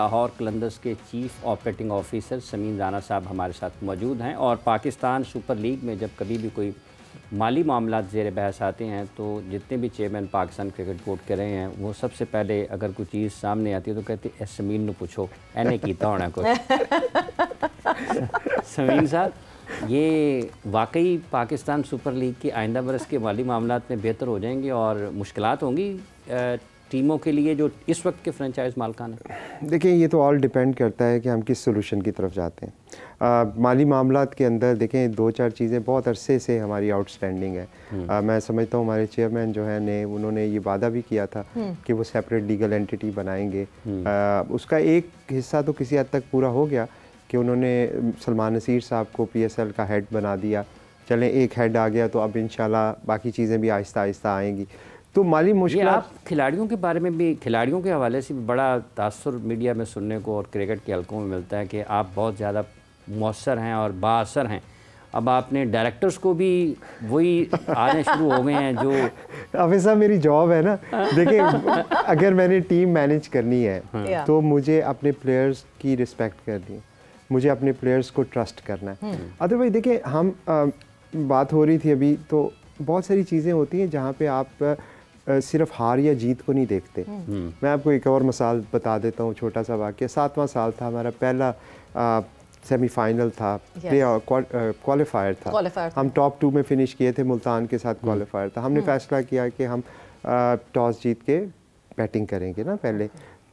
लाहौर कलंदर्स के chief operating officer Sameen Rana साहब हमारे साथ मौजूद हैं और पाकिस्तान सुपर लीग में जब कभी भी कोई माली मामला ज़ेर बहस आते हैं तो जितने भी चेयरमैन पाकिस्तान क्रिकेट बोर्ड के रहे हैं वो सबसे पहले अगर कोई चीज़ सामने आती है तो कहते हैं समीन ने पूछो एने कीता होना कुछ। समीन साहब, ये वाकई पाकिस्तान सुपर लीग के आइंदा बरस के माली मामलात में बेहतर हो जाएंगे और मुश्किलात होंगी टीमों के लिए जो इस वक्त के फ्रेंचाइज मालकान हैं? देखिए, ये तो ऑल डिपेंड करता है कि हम किस सोल्यूशन की तरफ जाते हैं। माली मामलात के अंदर देखें, दो चार चीज़ें बहुत अरसे से हमारी आउटस्टैंडिंग है। मैं समझता हूँ हमारे चेयरमैन जो है ने उन्होंने ये वादा भी किया था कि वो सेपरेट लीगल एंटिटी बनाएंगे। उसका एक हिस्सा तो किसी हद तक पूरा हो गया कि उन्होंने सलमान नसीर साहब को PSL का हेड बना दिया। चलें, एक हेड आ गया तो अब इंशाल्लाह बाकी चीज़ें भी आहिस्ता आहिस्ता आएंगी। तो माली मुश्किल, आप खिलाड़ियों के बारे में भी, खिलाड़ियों के हवाले से भी बड़ा तासुर मीडिया में सुनने को और क्रिकेट के हलकों में मिलता है कि आप बहुत ज़्यादा मौसर हैं और बाअसर हैं। अब आपने डायरेक्टर्स को भी वही आने शुरू हो गए हैं जो अब ऐसा मेरी जॉब है ना। देखिए, अगर मैंने टीम मैनेज करनी है तो मुझे अपने प्लेयर्स की रिस्पेक्ट करनी है, मुझे अपने प्लेयर्स को ट्रस्ट करना है। अदरवाइज देखिए, हम बात हो रही थी अभी, तो बहुत सारी चीज़ें होती हैं जहाँ पे आप सिर्फ हार या जीत को नहीं देखते। मैं आपको एक और मिसाल बता देता हूँ, छोटा सा वाक़या। 7वां साल था हमारा, पहला सेमीफाइनल था, क्वालिफायर था। हम टॉप 2 में फ़िनिश किए थे, मुल्तान के साथ क्वालिफायर था। हमने फ़ैसला किया कि हम टॉस जीत के बैटिंग करेंगे ना पहले।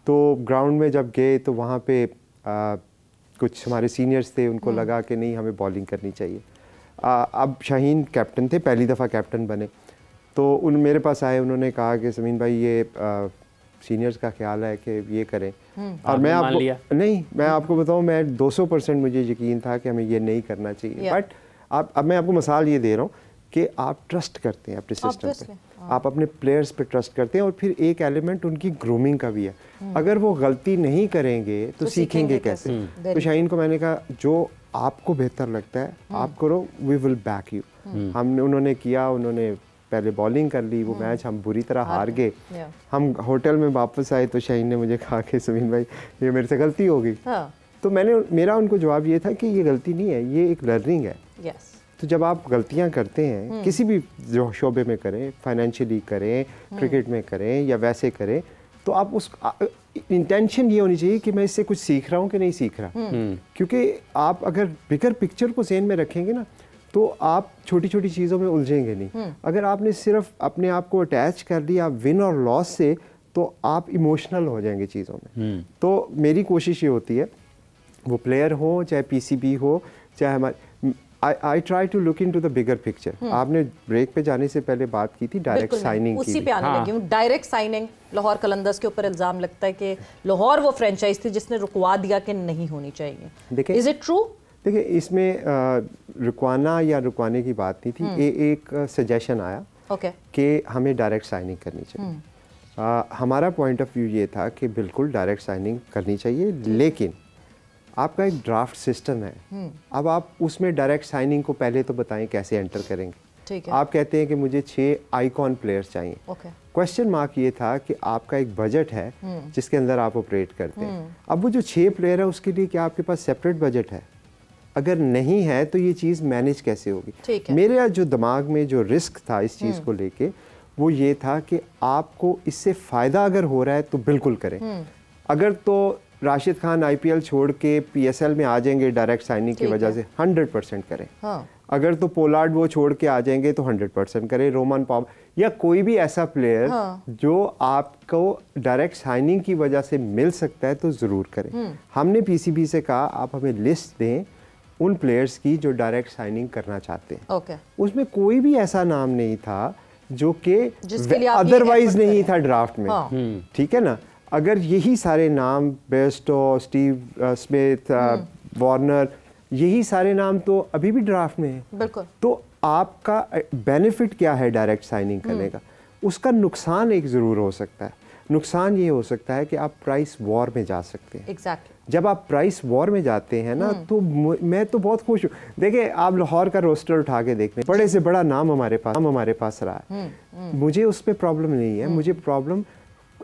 तो ग्राउंड में जब गए तो वहाँ पे कुछ हमारे सीनियर्स थे, उनको लगा कि नहीं, हमें बॉलिंग करनी चाहिए। अब शाहीन कैप्टन थे, पहली दफ़ा कैप्टन बने, तो उन मेरे पास आए, उन्होंने कहा कि समीन भाई, ये सीनियर्स का ख्याल है कि ये करें। और मैं आपको नहीं, मैं आपको बताऊं, मैं 200% मुझे यकीन था कि हमें ये नहीं करना चाहिए। बट अब मैं आपको मिसाल ये दे रहा हूँ कि आप ट्रस्ट करते हैं अपने सिस्टम पे, आप अपने प्लेयर्स पे ट्रस्ट करते हैं। और फिर एक एलिमेंट उनकी ग्रूमिंग का भी है। अगर वो गलती नहीं करेंगे तो सीखेंगे कैसे? तो शाहीन को मैंने कहा, जो आपको बेहतर लगता है आप करो, वी विल बैक यू। हमने उन्होंने किया, उन्होंने पहले बॉलिंग कर ली, वो मैच हम बुरी तरह हार गए। हम होटल में वापस आए तो शाहीन ने मुझे कहा कि समीन भाई, ये मेरे से गलती हो गई। तो मेरा उनको जवाब ये था कि ये गलती नहीं है, ये एक लर्निंग है। तो जब आप गलतियां करते हैं, किसी भी जो शोबे में करें, फाइनेंशियली करें, क्रिकेट में करें या वैसे करें, तो आप उस इंटेंशन ये होनी चाहिए कि मैं इससे कुछ सीख रहा हूँ कि नहीं सीख रहा। क्योंकि आप अगर बिगर पिक्चर को ज़हन में रखेंगे ना, तो आप छोटी छोटी चीज़ों में उलझेंगे नहीं। अगर आपने सिर्फ अपने आप को अटैच कर लिया विन और लॉस से, तो आप इमोशनल हो जाएंगे चीज़ों में। तो मेरी कोशिश ये होती है, वो प्लेयर हो चाहे PCB हो, चाहे हमारे, I try to look into the bigger picture. आपने ब्रेक पे जाने से पहले बात की थी डायरेक्ट साइनिंग की, उसी पे आने लगी हूँ। डायरेक्ट साइनिंग, लाहौर कलंदर्स के ऊपर इल्ज़ाम लगता है कि लाहौर वो फ्रेंचाइज थी जिसने रुकवा दिया कि नहीं होनी चाहिए। देखिए, इज इट ट्रू? देखिए, इसमें रुकवाना या रुकवाने की बात नहीं थी। एक सजेशन आया कि हमें डायरेक्ट साइनिंग करनी चाहिए। हमारा पॉइंट ऑफ व्यू ये था कि बिल्कुल डायरेक्ट साइनिंग करनी चाहिए, लेकिन आपका एक ड्राफ्ट सिस्टम है। अब आप उसमें डायरेक्ट साइनिंग को पहले तो बताएं कैसे एंटर करेंगे। आप कहते हैं कि मुझे 6 आइकॉन प्लेयर्स चाहिए। क्वेश्चन मार्क ये था कि आपका एक बजट है जिसके अंदर आप ऑपरेट करते हैं। अब वो जो 6 प्लेयर है, उसके लिए क्या आपके पास सेपरेट बजट है? अगर नहीं है तो ये चीज़ मैनेज कैसे होगी? मेरे जो दिमाग में जो रिस्क था इस चीज़ को लेके, वो ये था कि आपको इससे फ़ायदा अगर हो रहा है तो बिल्कुल करें। अगर तो राशिद खान IPL छोड़ के PSL में आ जाएंगे डायरेक्ट साइनिंग की वजह से, 100% करें। अगर तो पोलार्ड वो छोड़ के आ जाएंगे तो 100% करें। रोमन पॉप या कोई भी ऐसा प्लेयर जो आपको डायरेक्ट साइनिंग की वजह से मिल सकता है तो ज़रूर करें। हमने PCB से कहा, आप हमें लिस्ट दें उन प्लेयर्स की जो डायरेक्ट साइनिंग करना चाहते हैं। उसमें कोई भी ऐसा नाम नहीं था जो कि अदरवाइज नहीं था ड्राफ्ट में। ठीक है ना? अगर यही सारे नाम, बेस्टो, स्टीव स्मिथ, वार्नर, यही सारे नाम तो अभी भी ड्राफ्ट में है। तो आपका बेनिफिट क्या है डायरेक्ट साइनिंग करने का? उसका नुकसान एक ज़रूर हो सकता है। नुकसान ये हो सकता है कि आप प्राइस वॉर में जा सकते हैं। जब आप प्राइस वॉर में जाते हैं ना, तो मैं तो बहुत खुश हूँ। देखिए, आप लाहौर का रोस्टर उठा के देख लें, बड़े से बड़ा नाम हमारे पास रहा है। मुझे उस पर प्रॉब्लम नहीं है। मुझे प्रॉब्लम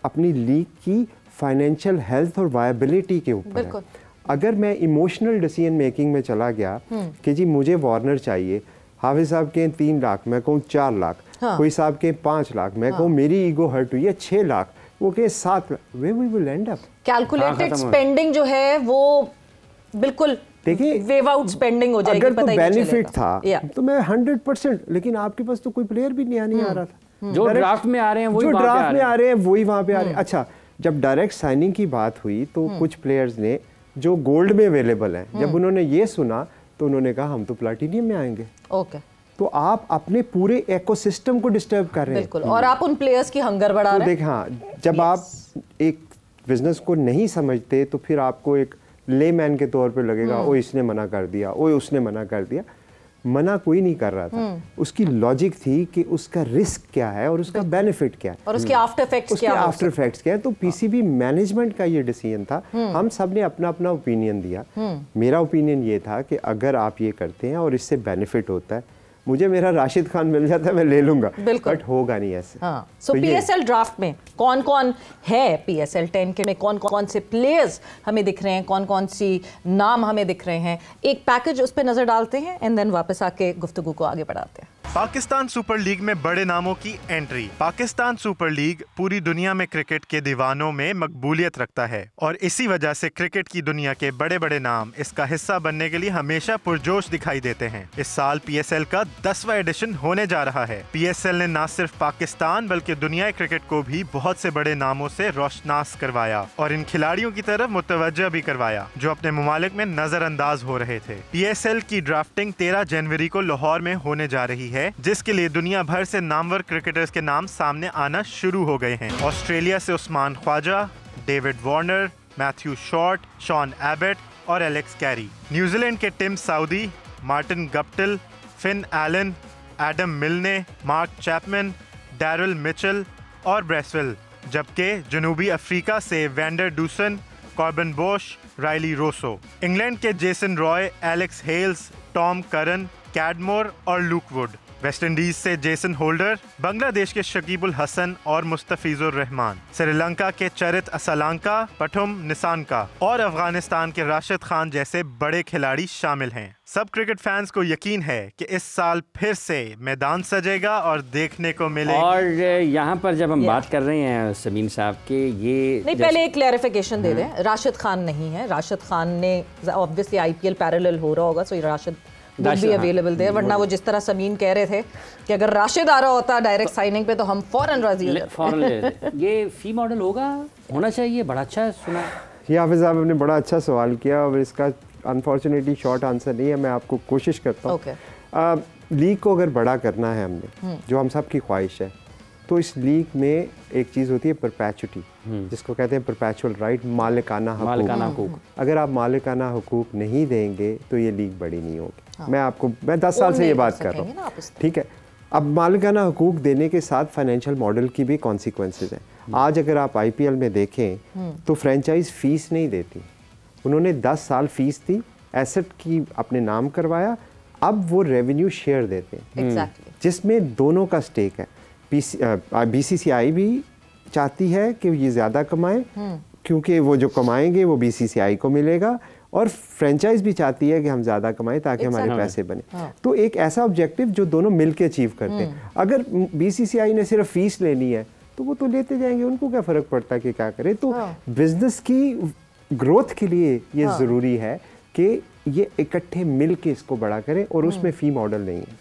अपनी लीग की फाइनेंशियल हेल्थ और वायबिलिटी के ऊपर है। अगर मैं इमोशनल डिसीजन मेकिंग में चला गया कि जी मुझे वार्नर चाहिए, हाफिज साहब के 3 लाख, मैं कहूँ 4 लाख, कोई साहब के 5 लाख, मैं कहूँ मेरी ईगो हर्ट हुई है 6 लाख, वो कहे 7 लाख, वे we will end up. Calculated spending जो है वो बिल्कुल देखिए वेव आउट स्पेंडिंग हो जाएगी। अगर तो बेनिफिट था तो मैं 100%, लेकिन आपके पास तो कोई प्लेयर भी नहीं आ रहा था। जो ड्राफ्ट में आ रहे हैं वही ड्राफ्ट में आ रहे हैं वही वहाँ पे आ रहे हैं। अच्छा, जब डायरेक्ट साइनिंग की बात हुई तो कुछ प्लेयर्स ने जो गोल्ड में अवेलेबल हैं, जब उन्होंने ये सुना तो उन्होंने कहा हम तो प्लैटिनियम में आएंगे। ओके, तो आप अपने पूरे इकोसिस्टम को डिस्टर्ब कर रहे हैं। बिल्कुल, और आप उन प्लेयर्स की हंगर बढ़ा रहे हैं। देख, हाँ, जब आप एक बिजनेस को नहीं समझते तो फिर आपको एक लेमैन के तौर पे लगेगा ओ इसने मना कर दिया, ओ उसने मना कर दिया। मना कोई नहीं कर रहा था, उसकी लॉजिक थी कि उसका रिस्क क्या है और उसका बेनिफिट क्या है और उसके आफ्टर इफेक्ट्स क्या है। तो पीसीबी मैनेजमेंट का ये डिसीजन था। हम सब ने अपना अपना ओपिनियन दिया। मेरा ओपिनियन ये था कि अगर आप ये करते हैं और इससे बेनिफिट होता है, मुझे मेरा राशिद खान मिल जाता है मैं ले लूंगा, बट होगा नहीं ऐसे। सो पीएसएल ड्राफ्ट में कौन कौन है, पीएसएल 10 के में कौन कौन से प्लेयर्स हमें दिख रहे हैं, कौन कौन सी नाम हमें दिख रहे हैं, एक पैकेज उस पर नजर डालते हैं एंड देन वापस आके गुफ्तगू को आगे बढ़ाते हैं। पाकिस्तान सुपर लीग में बड़े नामों की एंट्री। पाकिस्तान सुपर लीग पूरी दुनिया में क्रिकेट के दीवानों में मकबूलियत रखता है और इसी वजह से क्रिकेट की दुनिया के बड़े बड़े नाम इसका हिस्सा बनने के लिए हमेशा पुरजोश दिखाई देते हैं। इस साल पीएसएल का 10वां एडिशन होने जा रहा है। पीएसएल ने न सिर्फ पाकिस्तान बल्कि दुनिया क्रिकेट को भी बहुत से बड़े नामों से रोशनास करवाया और इन खिलाड़ियों की तरफ मुतवज्जह भी करवाया जो अपने मुमालिक में नजरअंदाज हो रहे थे। पीएसएल की ड्राफ्टिंग 13 जनवरी को लाहौर में होने जा रही है, जिसके लिए दुनिया भर से नामवर क्रिकेटर्स के नाम सामने आना शुरू हो गए हैं। ऑस्ट्रेलिया से Usman Khwaja, David Warner, Matthew short, Shawn Abbott और एलेक्स कैरी। न्यूजीलैंड के Tim Southee, Martin Guptill, Finn Allen, Adam मिलने, मार्क चैपमैन, डैरिल मिचेल और ब्रेसवेल, जबकि जनूबी अफ्रीका से वैंडर डूसन, कॉर्बन बोश, राइली रोसो। इंग्लैंड के Jason Roy, Alex Hales, Tom Curran, Cadmore और look would. West Indies से Jason holder, Bangladesh के शकीबुल हसन और मुस्तफिजुर रहमान, श्रीलंका के चरित असलांका, पठुम निसानका और अफगानिस्तान के राशिद खान जैसे बड़े खिलाड़ी शामिल हैं। सब क्रिकेट फैंस को यकीन है कि इस साल फिर से मैदान सजेगा और देखने को मिलेगा। और यहाँ पर जब हम बात कर रहे हैं समीम साहब के, ये नहीं, पहले एक क्लैरिफिकेशन दे दें, राशिद खान नहीं है। राशिद खान ने ऑब्वियसली आईपीएल पैरेलल हो रहा होगा, सो राशिद भी अवेलेबल थे, वरना वो जिस तरह समीन कह रहे थे कि अगर राशिद आ रहा होता डायरेक्ट साइनिंग पे तो हम फौरन राजी हो जाते। ये फी मॉडल होना चाहिए, बड़ा अच्छा सुना। ये हाफिज साहब ने बड़ा अच्छा सवाल किया और इसका अनफॉर्चुनेटली शॉर्ट आंसर नहीं है, मैं आपको कोशिश करता हूँ। लीग को अगर बड़ा करना है हमने, जो हम सब की ख्वाहिश है, तो इस लीग में एक चीज़ होती है परपैचुटी, जिसको कहते हैं परपैचुअल राइट, मालिकाना हुकूक। अगर आप मालिकाना हुकूक नहीं देंगे तो ये लीग बड़ी नहीं होगी। मैं 10 साल से ये बात कर रहा हूँ, ठीक है। अब मालिकाना हुकूक देने के साथ फाइनेंशियल मॉडल की भी कॉन्सिक्वेंसेज हैं। आज अगर आप आईपीएल में देखें तो फ्रेंचाइज फीस नहीं देती, उन्होंने 10 साल फीस दी, एसेट की अपने नाम करवाया, अब वो रेवेन्यू शेयर देते हैं, जिसमें दोनों का स्टेक है। बीसीसीआई भी चाहती है कि ये ज़्यादा कमाएं, क्योंकि वो जो कमाएंगे वो बीसीसीआई को मिलेगा, और फ्रेंचाइज भी चाहती है कि हम ज़्यादा कमाएं ताकि हमारे पैसे बने। तो एक ऐसा ऑब्जेक्टिव जो दोनों मिलकर अचीव करते हैं। अगर बीसीसीआई ने सिर्फ फीस लेनी है तो वो तो लेते जाएंगे, उनको क्या फ़र्क पड़ता है कि क्या करें। तो बिजनेस की ग्रोथ के लिए ये ज़रूरी है कि ये इकट्ठे मिल के इसको बड़ा करें, और उसमें फ़ी मॉडल नहीं है।